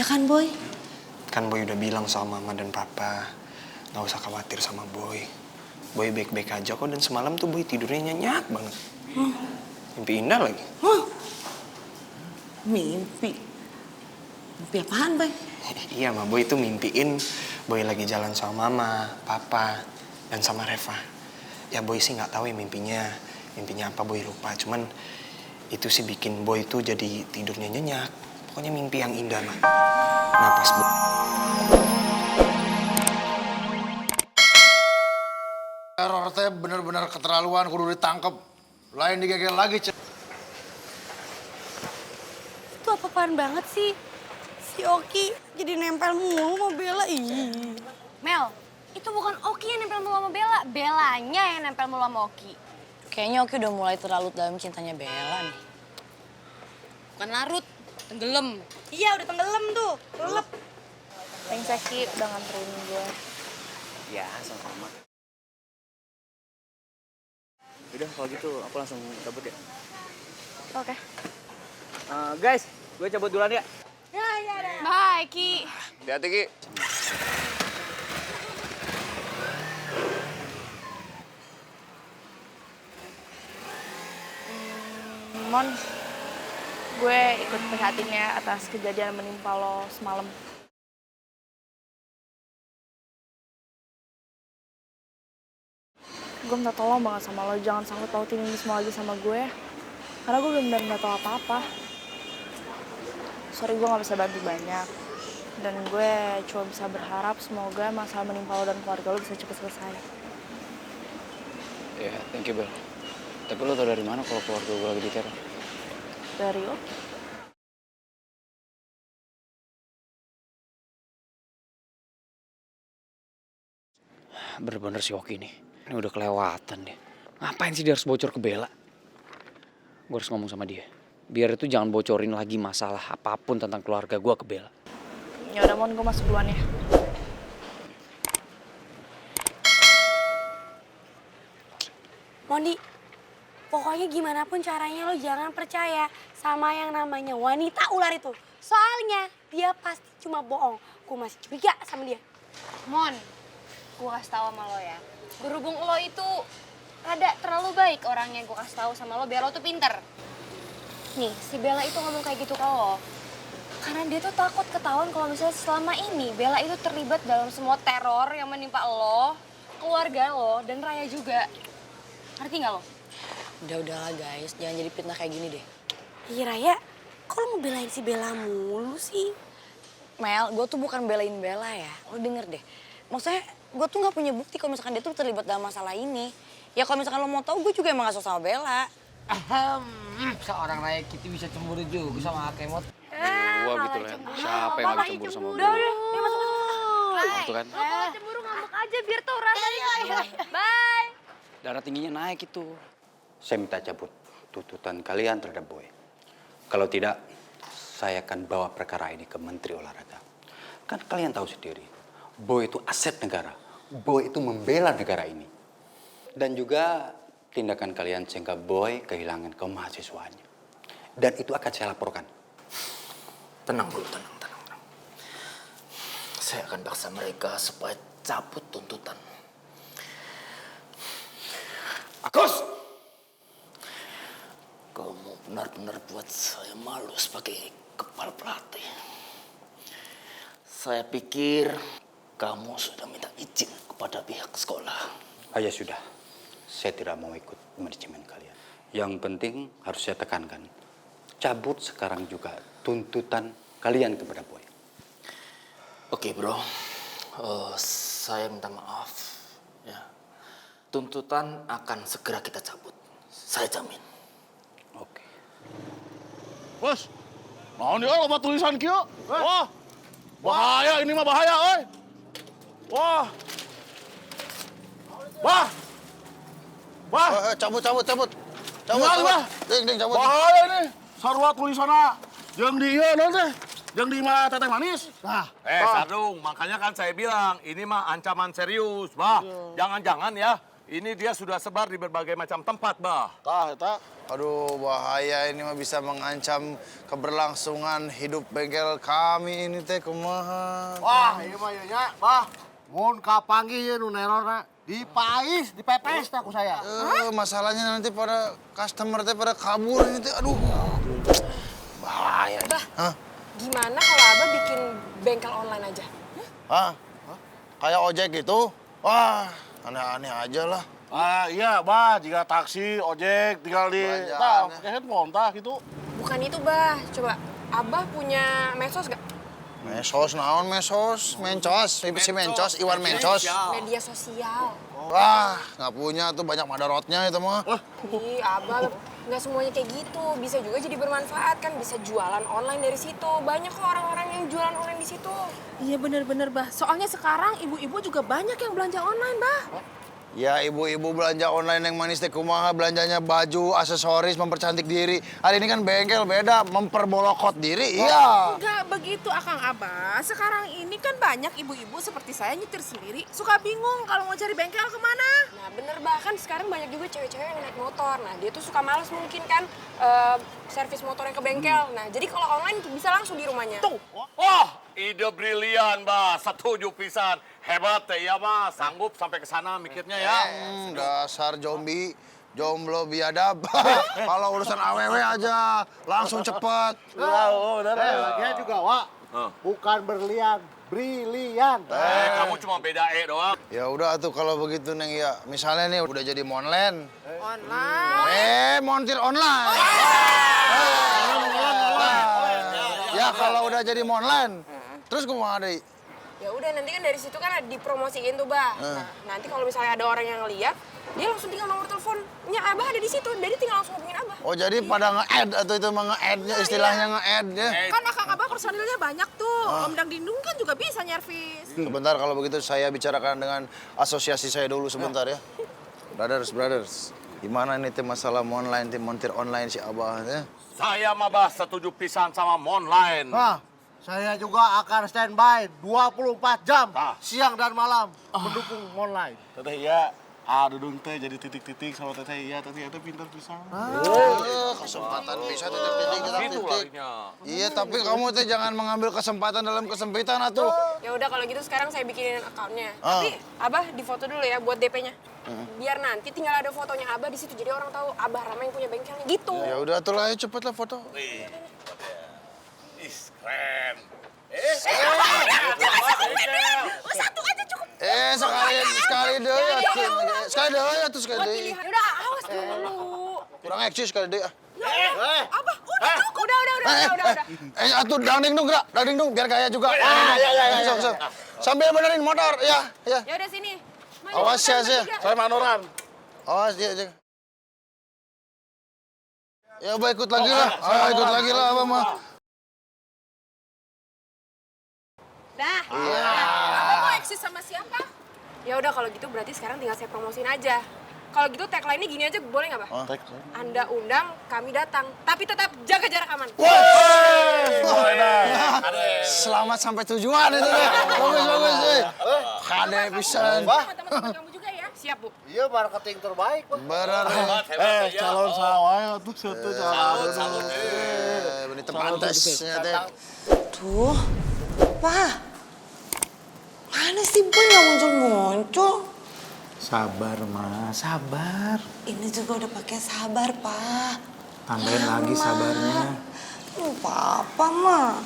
kan, Boy? Kan Boy udah bilang sama Mama dan Papa, nggak usah khawatir sama Boy. Boy baik-baik aja kok, dan semalam tuh Boy tidurnya nyenyak banget. Mimpi indah lagi. Mimpi? Mimpi apaan, Boy? Iya, Ma. Boy itu mimpiin Boy lagi jalan sama Mama, Papa, dan sama Reva. Ya Boy sih nggak tahu ya mimpinya apa, Boy lupa. Cuman itu sih bikin Boy itu jadi tidurnya nyenyak. Pokoknya mimpi yang indah, Ma. Nah pas Error teh bener-bener keterlaluan, kudu ditangkep. Lain digegel lagi, Cek. Itu apa-apaan banget sih? Si Oki jadi nempel mulu sama Bella. Ih. Mel, itu bukan Oki yang nempel mulu sama Bella. Bellanya yang nempel mulu sama Oki. Kayaknya Oki udah mulai terlalu dalam cintanya Bella nih. Bukan larut, tenggelam. Iya, udah tenggelam tuh. Lelep. Thanks Oki udah nganterin gue. Ya, sama-sama. Udah, kalau gitu aku langsung cabut ya. Oke. Guys, gue cabut duluan ya. Bye, Ki. Hati-hati, Ki. Mon, gue ikut prihatinnya atas kejadian menimpa lo semalam. Gue minta tolong banget sama lo, jangan sangkut pautin ini semua lagi sama gue. Karena gue bener-bener gak tau apa-apa. Sorry gue gak bisa bantu banyak. Dan gue cuma bisa berharap semoga masalah menimpa lo dan keluarga lo bisa cepet selesai. Ya, thank you, Bel. Tapi lo tau dari mana kalau keluarga gue lagi diteror? Dari lo? Bener-bener si Oki nih. Ini udah kelewatan deh. Ngapain sih dia harus bocor ke Bella? Gue harus ngomong sama dia. Biar itu jangan bocorin lagi masalah apapun tentang keluarga gue ke Bella. Ya udah Mon, gue masuk duluan ya. Mondi, pokoknya gimana pun caranya lo jangan percaya sama yang namanya wanita ular itu. Soalnya dia pasti cuma bohong. Gue masih curiga sama dia. Mon, gue kasih tau sama lo ya. Berhubung lo itu rada terlalu baik orangnya, gue kasih tahu sama lo biar lo tuh pinter. Nih, si Bella itu ngomong kayak gitu ke lo. Karena dia tuh takut ketahuan kalau misalnya selama ini Bella itu terlibat dalam semua teror yang menimpa lo, keluarga lo, dan Raya juga. Ngerti gak lo? Udahlah guys, jangan jadi fitnah kayak gini deh. Iya Raya, kok lo mau belain si Bella mulu sih? Mel, gue tuh bukan belain Bella ya. Lo denger deh. Maksudnya gue tuh gak punya bukti kalau misalkan dia tuh terlibat dalam masalah ini. Ya kalau misalkan lo mau tahu, gue juga emang gak suka sama Bella. Seorang Raya Kitty bisa cemburu juga sama Akemot. Gua gitu lah. Siapa yang gak cemburu sama gue? Udah, masuk. Itu kan. Lo kalau cemburu ngambek aja biar tau rasanya. Bye. Darah tingginya naik itu. Saya minta cabut tuntutan kalian terhadap Boy. Kalau tidak, saya akan bawa perkara ini ke Menteri Olahraga. Kan kalian tahu sendiri, Boy itu aset negara. Boy itu membela negara ini. Dan juga tindakan kalian sehingga Boy kehilangan kemahasiswaannya. Dan itu akan saya laporkan. Tenang dulu, tenang. Saya akan paksa mereka supaya cabut tuntutan. Agus! Kamu benar-benar buat saya malu sebagai kepala pelatih. Saya pikir kamu sudah minta izin kepada pihak sekolah. Ya sudah, saya tidak mau ikut manajemen kalian. Yang penting harus saya tekankan, cabut sekarang juga tuntutan kalian kepada Boy. Oke bro, saya minta maaf. Ya. Tuntutan akan segera kita cabut, saya jamin. Oke. Bos, mau nih obat tulisan kieu. Wah, bahaya ini mah bahaya, oi. Wah. Cabut. Cabut. Ding, cabut. Bahaya ini. Sarua tulisanna jeung di ieu naon teh? Jeung di mah teteh manis. Nah, Sardung, makanya kan saya bilang ini mah ancaman serius, bah. Jangan-jangan ya Ini dia sudah sebar di berbagai macam tempat, bah. Tah, eta. Aduh, bahaya ini mah bisa mengancam keberlangsungan hidup bengkel kami ini teh kumaha. Wah, iya mah ya, bah. Mun kapanggih nu nerorna dipais, dipepes aku saya. Masalahnya nanti pada customer teh pada kabur ini teh. Aduh. Bahaya. Bah, Hah? gimana kalau Abah bikin bengkel online aja? Hah? Kayak ojek gitu? Wah, aneh-aneh aja lah. Iya, bah, jika taksi, ojek, tinggal di Belanjaan, pakai handphone tah gitu. Bukan itu, Bah. Coba, Abah punya medsos gak? Mesos, naon mesos? Mencos, si Mencos, Iwan Mencos. Media sosial. Wah, nggak punya tuh, banyak madarotnya itu mah. Ih, Abah, nggak semuanya kayak gitu. Bisa juga jadi bermanfaat kan, bisa jualan online dari situ. Banyak kok orang-orang yang jualan online di situ. Iya bener-bener, Bah. Soalnya sekarang ibu-ibu juga banyak yang belanja online, Bah. Ya, ibu-ibu belanja online yang manis teh kumaha, belanjanya baju, aksesoris, mempercantik diri. Hari ini kan bengkel beda, memperbolokot diri, iya. Enggak begitu, Akang Abah. Sekarang ini kan banyak ibu-ibu seperti saya nyetir sendiri. Suka bingung kalau mau cari bengkel kemana. Nah, bener, Bah. Kan sekarang banyak juga cewek-cewek yang naik motor. Nah, dia tuh suka males mungkin kan servis motornya ke bengkel. Nah, jadi kalau online bisa langsung di rumahnya. Tuh, wah, ide brilian, bah. Setuju pisan. Hebat teh ya, mah. Sanggup sampai ke sana mikirnya ya. Dasar zombie, jomblo biadab. Kalau urusan AWW aja, langsung cepet. Dia juga, Wak. Bukan berlian, brilian. Kamu cuma beda doang. Ya udah tuh kalau begitu Neng ya. Misalnya nih udah jadi monlen. Online? Montir online. Ya kalau udah jadi monlen, terus kumaha deui? Ya udah, nanti kan dari situ kan dipromosiin tuh, Bah. Nah, nanti kalau misalnya ada orang yang lihat, dia langsung tinggal nomor teleponnya Abah ada di situ. Jadi tinggal langsung hubungin Abah. Oh jadi pada nge-add atau itu mah nge-add-nya istilahnya nge-add ya. Kan Akang Abah personilnya banyak tuh. Om Dang Dindung kan juga bisa nyervis. Sebentar kalau begitu saya bicarakan dengan asosiasi saya dulu sebentar ya. Brothers. Gimana ini tim masalah online, tim montir online si Abah ya? Saya mah, bah, setuju pisan sama online. Saya juga akan standby 24 jam, siang dan malam, mendukung online. Teteh iya, dudung teh jadi titik-titik sama teteh iya, teteh itu pintar pisan. Kesempatan bisa titik-titik kita Gitu titik. larinya. Iya tapi kamu teh jangan mengambil kesempatan dalam kesempitan atuh. Ya udah kalau gitu sekarang saya bikinin akunnya. Tapi Abah difoto dulu ya buat DP-nya. Biar nanti tinggal ada fotonya Abah di situ, jadi orang tahu Abah Rama yang punya bengkelnya gitu. Ya udah tuh lah, cepet lah foto. Keren. Satu aja cukup. Sekali deh, sekali deh. Ya udah, awas dulu. Kurang eksis sekali deh. Abah, Udah. Atuh dangding dong, biar kaya juga. Sok. Sambil benerin motor, ya. Ya udah sini. Awas ya. Saya manoran. Awas dia. Ya Abah ikut lagi lah. Ikut lagi lah Abah mah. Dah. Abah mau eksis sama siapa? Ya udah kalau gitu berarti sekarang tinggal saya promosiin aja. Kalau gitu tagline-nya gini aja, boleh nggak, Bah? Anda undang, kami datang. Tapi tetap jaga jarak aman. Selamat sampai tujuan itu deh. Bagus. Kade pisan. Teman-teman kamu juga ya? Siap, Bu. Iya, marketing terbaik. Bener. Calon sawah tuh satu calon. Ini pantasnya teh. Tuh, Pak. Mana sih Boy nggak muncul-muncul? Sabar, Ma. Sabar. Ini juga udah pakai sabar, Pak. Tambahin lagi sabarnya. Papa, mah.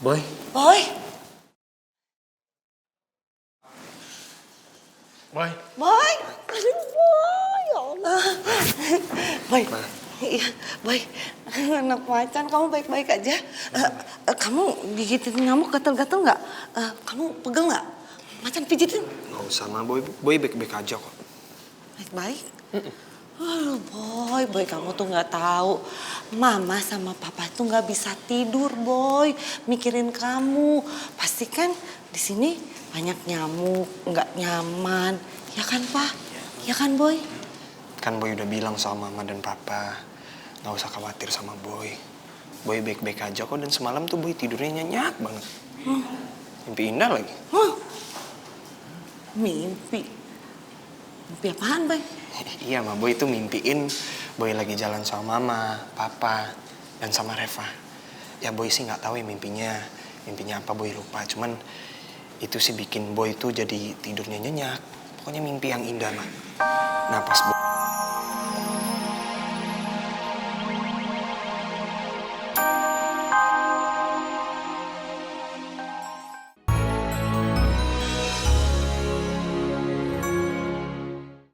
Boy. Boy. Boy. Aduh, Boy. Ya Allah. Boy. Iya, Boy. Anak macan, kamu baik-baik aja. Kamu gigitin nyamuk gatel-gatel nggak? Kamu pegel nggak? Macan pijitin? Nggak usah, Ma. Boy baik-baik aja kok. Baik-baik? Aduh, Boy, kamu tuh nggak tahu. Mama sama Papa tuh nggak bisa tidur, Boy. Mikirin kamu. Pasti kan di sini banyak nyamuk, nggak nyaman. Ya kan, Pak? Ya kan, Boy? Kan Boy udah bilang sama Mama dan Papa, nggak usah khawatir sama Boy. Boy baik-baik aja kok, dan semalam tuh Boy tidurnya nyenyak banget. Mimpi indah lagi. Mimpi? Mimpi apaan, Boy? Iya, Ma. Boy itu mimpiin Boy lagi jalan sama Mama, Papa, dan sama Reva. Ya Boy sih nggak tahu ya mimpinya apa Boy lupa. Cuman itu sih bikin Boy itu jadi tidurnya nyenyak. Pokoknya mimpi yang indah, Ma. Nah pas Boy